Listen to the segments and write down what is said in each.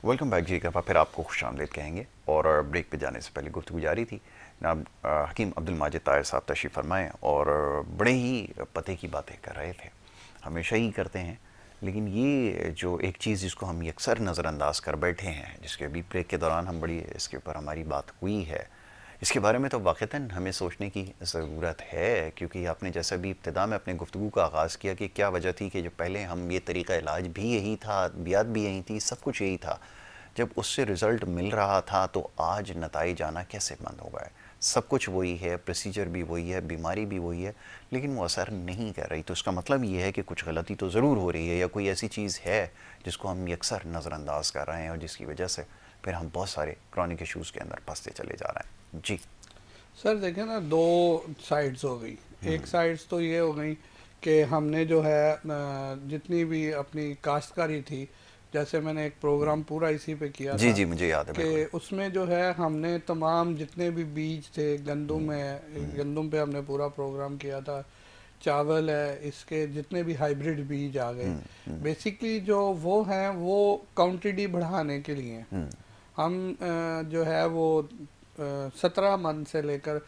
Welcome back जी। एक दफ़ा फिर आपको खुशामदीद कहेंगे। और ब्रेक पे जाने से पहले गुफ्तगू जारी थी। जनाब हकीम अब्दुल माजिद ताहिर साहब तशरीफ़ फरमाएँ और बड़े ही पते की बातें कर रहे थे। हमेशा ही करते हैं, लेकिन ये जो एक चीज़ जिसको हम अक्सर नज़रअंदाज कर बैठे हैं, जिसके अभी ब्रेक के दौरान हम बड़ी इसके ऊपर हमारी बात हुई है, इसके बारे में तो वाक़तन हमें सोचने की ज़रूरत है। क्योंकि आपने जैसा भी इब्तिदा में अपने गुफ्तगू का आगाज़ किया कि क्या वजह थी कि जो पहले हम ये तरीक़ा इलाज भी यही था, अद्वियात भी यही थी, सब कुछ यही था, जब उससे रिज़ल्ट मिल रहा था तो आज नताइज आना कैसे बंद हो गए? सब कुछ वही है, प्रोसीजर भी वही है, बीमारी भी वही है, लेकिन वो असर नहीं कर रही। तो इसका मतलब ये है कि कुछ गलती तो ज़रूर हो रही है, या कोई ऐसी चीज़ है जिसको हम अक्सर नज़रअंदाज कर रहे हैं और जिसकी वजह से फिर हम बहुत सारे क्रॉनिक इश्यूज़ के अंदर फंसते चले जा रहे हैं। जी। सर देखें ना, दो साइड्स हो गई। एक साइड्स तो ये हो गई कि हमने जो है जितनी भी अपनी काश्तकारी थी, जैसे मैंने एक प्रोग्राम पूरा इसी पे किया जी था जी, मुझे याद है कि बिल्कुल। उसमें जो है हमने तमाम जितने भी बीज थे, गंदम है, गंदम पे हमने पूरा प्रोग्राम किया था, चावल है, इसके जितने भी हाइब्रिड बीज आ गए, बेसिकली जो वो हैं वो क्वांटिटी बढ़ाने के लिए हैं। हम जो है वो 17 मन से लेकर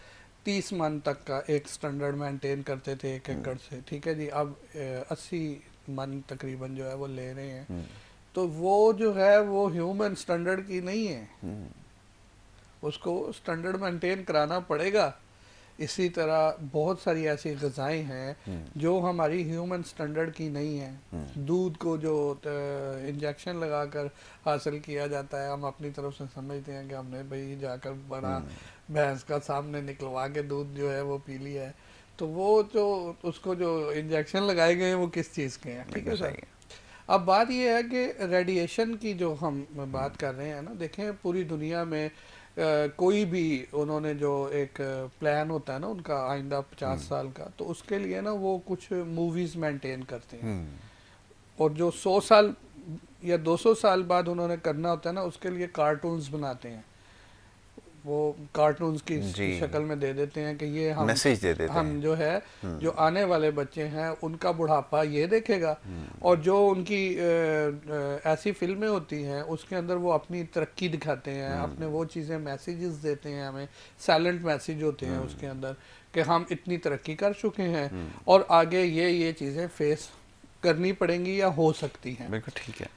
30 मन तक का एक स्टैंडर्ड मेंटेन करते थे एक एकड़ से। ठीक है जी। अब 80 मन तकरीबन जो है वो ले रहे हैं। तो वो जो है वो ह्यूमन स्टैंडर्ड की नहीं है, उसको स्टैंडर्ड मेंटेन कराना पड़ेगा। इसी तरह बहुत सारी ऐसी ग़िज़ाएँ हैं जो हमारी ह्यूमन स्टैंडर्ड की नहीं है। दूध को जो इंजेक्शन लगाकर हासिल किया जाता है, हम अपनी तरफ से समझते हैं कि हमने भाई जाकर बड़ा भैंस का सामने निकलवा के दूध जो है वो पी लिया है। तो वो जो उसको जो इंजेक्शन लगाए गए हैं वो किस चीज़ के हैं? ठीक बिल्कुल है सही सर। है। अब बात यह है कि रेडिएशन की जो हम बात कर रहे हैं ना, देखें पूरी दुनिया में कोई भी उन्होंने जो एक प्लान होता है ना उनका आइंदा 50 साल का, तो उसके लिए ना वो कुछ मूवीज़ मेंटेन करते हैं। और जो 100 साल या 200 साल बाद उन्होंने करना होता है ना, उसके लिए कार्टून्स बनाते हैं। वो कार्टून्स की जी, शक्ल में दे देते हैं कि ये मैसेज दे देते हम हैं। जो है जो आने वाले बच्चे हैं उनका बुढ़ापा ये देखेगा। और जो उनकी ऐसी फिल्में होती हैं उसके अंदर वो अपनी तरक्की दिखाते हैं, अपने वो चीज़ें मैसेजेस देते हैं हमें, साइलेंट मैसेज होते हैं उसके अंदर कि हम इतनी तरक्की कर चुके हैं और आगे ये चीज़ें फेस करनी पड़ेंगी या हो सकती हैं। बिल्कुल ठीक है।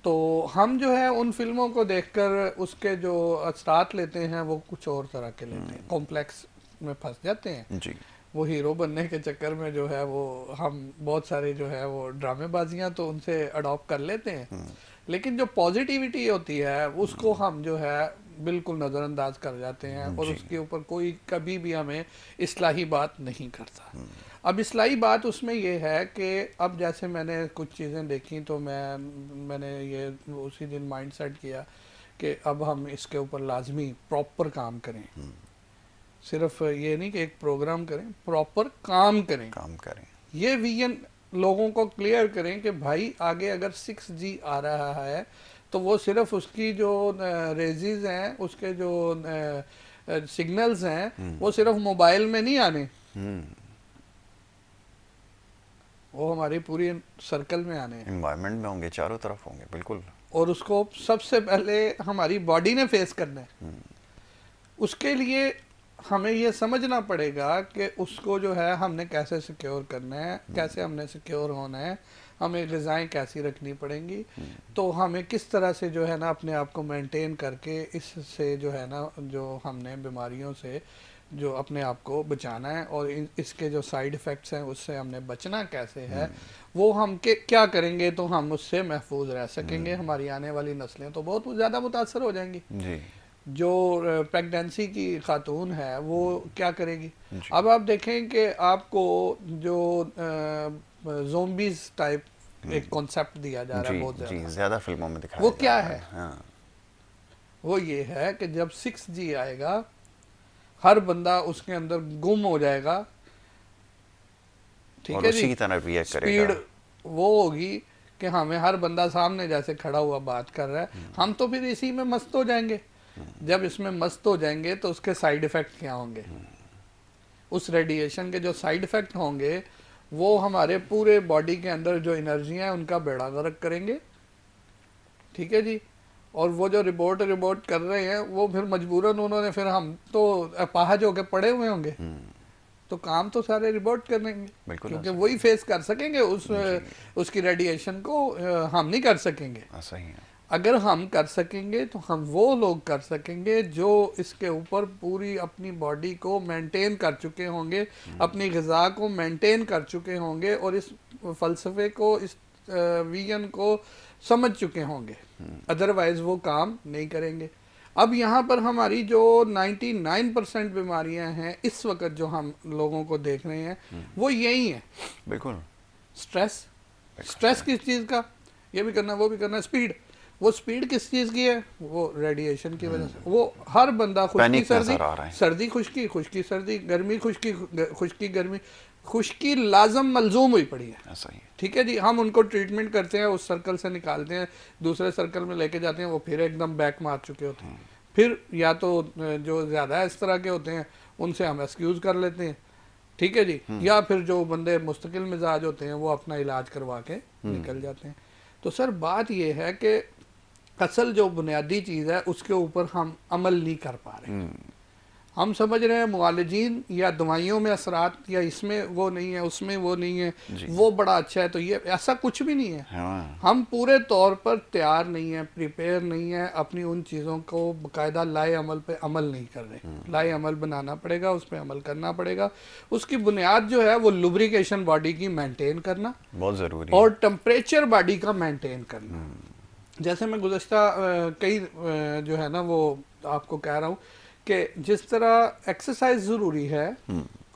तो हम जो है उन फिल्मों को देखकर उसके जो असरात लेते हैं वो कुछ और तरह के लेते हैं, कॉम्प्लेक्स में फंस जाते हैं। जी। वो हीरो बनने के चक्कर में जो है वो हम बहुत सारे जो है वो ड्रामेबाजियां तो उनसे अडॉप्ट कर लेते हैं, लेकिन जो पॉजिटिविटी होती है उसको हम जो है बिल्कुल नज़रअंदाज कर जाते हैं और जी। उसके ऊपर कोई कभी भी हमें इस्लाही बात नहीं करता। अब इस्लाही बात उसमें ये है कि अब जैसे मैंने कुछ चीज़ें देखी तो मैंने ये उसी दिन माइंड सेट किया कि अब हम इसके ऊपर लाजमी प्रॉपर काम करें। सिर्फ ये नहीं कि एक प्रोग्राम करें, प्रॉपर काम करें। काम करें। ये विजन लोगों को क्लियर करें कि भाई आगे अगर 6G आ रहा है तो वो सिर्फ उसकी जो रेजिज हैं, उसके जो सिग्नल्स हैं, वो सिर्फ मोबाइल में नहीं आने, वो हमारी पूरी सर्कल में आने हैं। इन्वायरमेंट में होंगे, चारों तरफ होंगे, बिल्कुल। और उसको सबसे पहले हमारी बॉडी ने फेस करना है। उसके लिए हमें ये समझना पड़ेगा कि उसको जो है हमने कैसे सिक्योर करना है, कैसे हमने सिक्योर होना है, हमें ग़िज़ाएँ कैसी रखनी पड़ेंगी, तो हमें किस तरह से जो है ना अपने आप को मेंटेन करके इससे जो है ना जो हमने बीमारियों से जो अपने आप को बचाना है और इसके जो साइड इफ़ेक्ट्स हैं उससे हमने बचना कैसे है, वो हम क्या करेंगे तो हम उससे महफूज रह सकेंगे। हमारी आने वाली नस्लें तो बहुत ज़्यादा मुतासर हो जाएंगी। जी। जो प्रेगनेंसी की खातून है वो क्या करेगी? जी। अब आप देखें कि आपको जो ज़ोंबीज़ टाइप एक कॉन्सेप्ट दिया जा रहा जी। है बहुत जी, ज़्यादा, ज़्यादा फिल्मों में वो दिखाया जा क्या रहा है? है। हाँ। वो ये है कि जब 6G आएगा हर बंदा उसके अंदर गुम हो जाएगा। ठीक और है उसी जी। की तरह रिएक्ट करेगा। स्पीड वो होगी कि हमें हर बंदा सामने जैसे खड़ा हुआ बात कर रहा है, हम तो फिर इसी में मस्त हो जाएंगे। जब इसमें मस्त हो जाएंगे तो उसके साइड इफ़ेक्ट क्या होंगे? उस रेडिएशन के जो साइड इफ़ेक्ट होंगे वो हमारे पूरे बॉडी के अंदर जो एनर्जी है उनका बेड़ा गर्क करेंगे। ठीक है जी। और वो जो रिपोर्ट कर रहे हैं वो फिर मजबूरन उन्होंने, फिर हम तो अपाहज होके पड़े हुए होंगे, तो काम तो सारे रिपोर्ट करेंगे क्योंकि वही फेस कर सकेंगे उसकी रेडिएशन को, हम नहीं कर सकेंगे। सही है। अगर हम कर सकेंगे तो हम वो लोग कर सकेंगे जो इसके ऊपर पूरी अपनी बॉडी को मेंटेन कर चुके होंगे, अपनी ग़िज़ा को मेंटेन कर चुके होंगे और इस फ़लसफ़े को, इस वीगन को समझ चुके होंगे, अदरवाइज़ वो काम नहीं करेंगे। अब यहाँ पर हमारी जो 99% बीमारियां हैं इस वक्त जो हम लोगों को देख रहे हैं वो यही है। बिल्कुल। स्ट्रेस किस चीज़ का, ये भी करना वो भी करना, स्पीड, वो स्पीड किस चीज़ की है, वो रेडिएशन की वजह से। वो हर बंदा खुश्की सर्दी, सर्दी खुश्की, खुश्की सर्दी, गर्मी खुश्की, खुश्की गर्मी, खुश्की लाजम मलजूम हुई पड़ी है। ठीक है जी, हम उनको ट्रीटमेंट करते हैं, उस सर्कल से निकालते हैं, दूसरे सर्कल में लेके जाते हैं, वो फिर एकदम बैक मार चुके होते हैं। फिर या तो जो ज़्यादा इस तरह के होते हैं उनसे हम एक्सक्यूज़ कर लेते हैं, ठीक है जी, या फिर जो बंदे मुस्तकिल मिजाज होते हैं वो अपना इलाज करवा के निकल जाते हैं। तो सर बात ये है कि असल जो बुनियादी चीज़ है उसके ऊपर हम अमल नहीं कर पा रहे। हम समझ रहे हैं मुआलजीन या दवाइयों में असरात या इसमें वो नहीं है, उसमें वो नहीं है, वो बड़ा अच्छा है, तो ये ऐसा कुछ भी नहीं है। हम पूरे तौर पर तैयार नहीं है, प्रिपेयर नहीं है, अपनी उन चीज़ों को बाकायदा लाए अमल पे अमल नहीं कर रहे। लाए अमल बनाना पड़ेगा, उस पर अमल करना पड़ेगा। उसकी बुनियाद जो है वो लुब्रिकेशन बॉडी की मेंटेन करना बहुत ज़रूरी, और टेम्परेचर बॉडी का मेंटेन करना। जैसे मैं गुज़श्ता कई जो है ना वो आपको कह रहा हूँ कि जिस तरह एक्सरसाइज ज़रूरी है,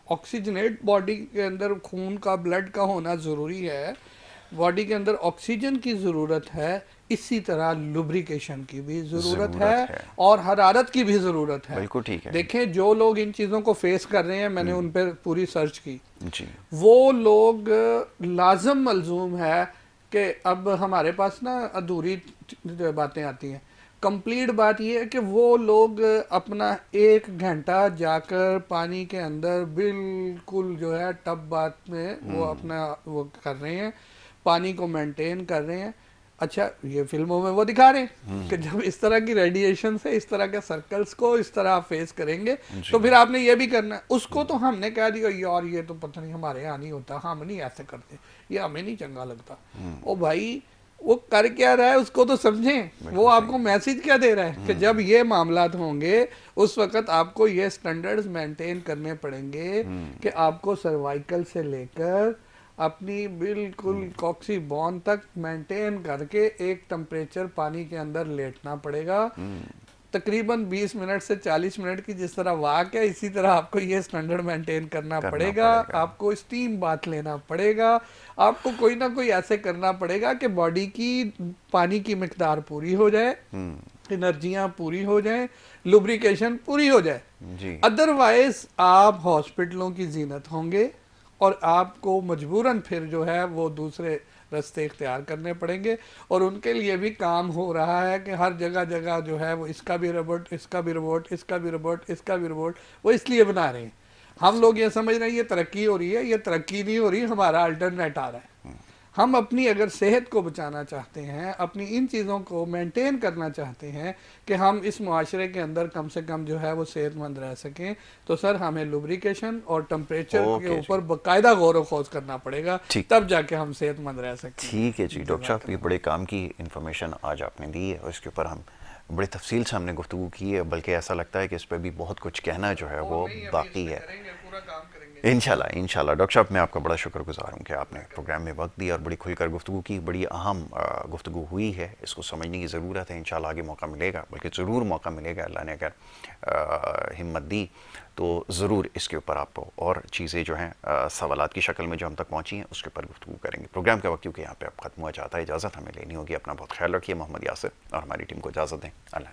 ऑक्सीजनेट बॉडी के अंदर खून का, ब्लड का होना ज़रूरी है, बॉडी के अंदर ऑक्सीजन की ज़रूरत है, इसी तरह लुब्रिकेशन की भी ज़रूरत है और हरारत की भी ज़रूरत है। बिल्कुल ठीक है। देखें जो लोग इन चीज़ों को फेस कर रहे हैं, मैंने उन पर पूरी सर्च की जी। वो लोग लाजम मलजूम है कि अब हमारे पास ना अधूरी बातें आती हैं। कंप्लीट बात यह है कि वो लोग अपना 1 घंटा जाकर पानी के अंदर बिल्कुल जो है टब बात में वो अपना वो कर रहे हैं, पानी को मेंटेन कर रहे हैं। अच्छा, ये फिल्मों में वो दिखा रहे हैं कि जब इस तरह की रेडिएशन से इस तरह के सर्कल्स को इस तरह फेस करेंगे तो फिर आपने ये भी करना है। उसको तो हमने कह दिया यार ये तो पता नहीं हमारे यहाँ नहीं होता, हम नहीं ऐसे करते, ये हमें नहीं चंगा लगता। ओ भाई, वो कर क्या रहा है उसको तो समझें, वो आपको मैसेज क्या दे रहा है कि जब ये मामलात होंगे उस वक्त आपको ये स्टैंडर्ड्स मेंटेन करने पड़ेंगे कि आपको सर्वाइकल से लेकर अपनी बिल्कुल कॉक्सी बोन तक मेंटेन करके एक टेम्परेचर पानी के अंदर लेटना पड़ेगा। तकरीबन 20 मिनट से 40 मिनट की जिस तरह वाक है, इसी तरह आपको ये स्टैंडर्ड मेंटेन करना पड़ेगा। आपको स्टीम बाथ लेना पड़ेगा, आपको कोई ना कोई ऐसे करना पड़ेगा कि बॉडी की पानी की मिकदार पूरी हो जाए, एनर्जियां पूरी हो जाए, लुब्रिकेशन पूरी हो जाए। अदरवाइज आप हॉस्पिटलों की जीनत होंगे और आपको मजबूरन फिर जो है वो दूसरे रास्ते इख्तियार करने पड़ेंगे। और उनके लिए भी काम हो रहा है कि हर जगह जगह जो है वो इसका भी रोबोट, इसका भी रोबोट, इसका भी रोबोट, इसका भी रोबोट, वो इसलिए बना रहे हैं। हम लोग ये समझ रहे हैं ये तरक्की हो रही है, ये तरक्की नहीं हो रही, हमारा अल्टरनेट आ रहा है। हम अपनी अगर सेहत को बचाना चाहते हैं, अपनी इन चीज़ों को मेंटेन करना चाहते हैं कि हम इस मुआशरे के अंदर कम से कम जो है वो सेहतमंद रह सकें, तो सर हमें लुब्रिकेशन और टेम्परेचर के ऊपर बाकायदा गौर व खोज करना पड़ेगा, तब जाके हम सेहतमंद रह सकते हैं। ठीक है जी डॉक्टर साहब, ये बड़े काम की इंफॉर्मेशन आज आपने दी है और इसके ऊपर हम बड़ी तफसील से हमने गुफ्तगू की है, बल्कि ऐसा लगता है कि इस पर भी बहुत कुछ कहना जो है वो बाकी है। इंशाल्लाह डॉक्टर साहब, मैं आपका बड़ा शुक्रगुजार हूँ कि आपने प्रोग्राम में वक्त दिया और बड़ी खुलकर गुफ्तगू की। बड़ी अहम गुफ्तगू हुई है, इसको समझने की ज़रूरत है। इंशाल्लाह आगे मौका मिलेगा, बल्कि ज़रूर मौका मिलेगा, अल्लाह ने अगर हिम्मत दी तो ज़रूर इसके ऊपर आपको और चीज़ें जो हैं सवालात की शक्ल में जो हम तक पहुँची हैं उसके ऊपर गुफ्तगू करेंगे। प्रोग्राम का वक्त क्योंकि यहाँ पे अब ख़त्म हुआ जाता है, इजाज़त हमें लेनी होगी। अपना बहुत ख्याल रखिए। मोहम्मद यासिर और हमारी टीम को इजाज़त दें। अल्लाह।